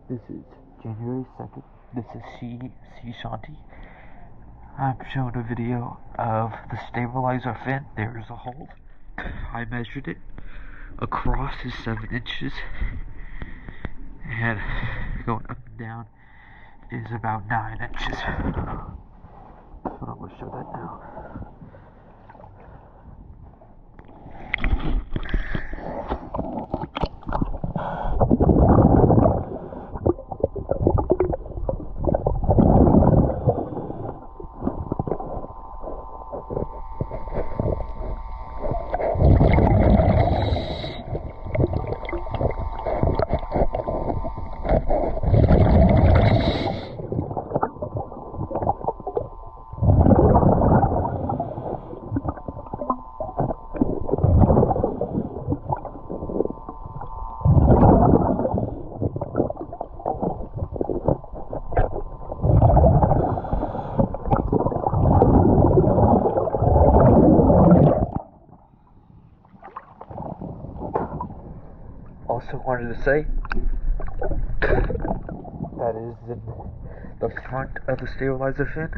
This is January 2nd. This is sea shanty. I'm showing a video of the stabilizer fin. There's a hole. I measured it. Across is 7 inches. And going up and down is about 9 inches. So I'm going to show that now. Also wanted to say that is in the front of the stabilizer fin.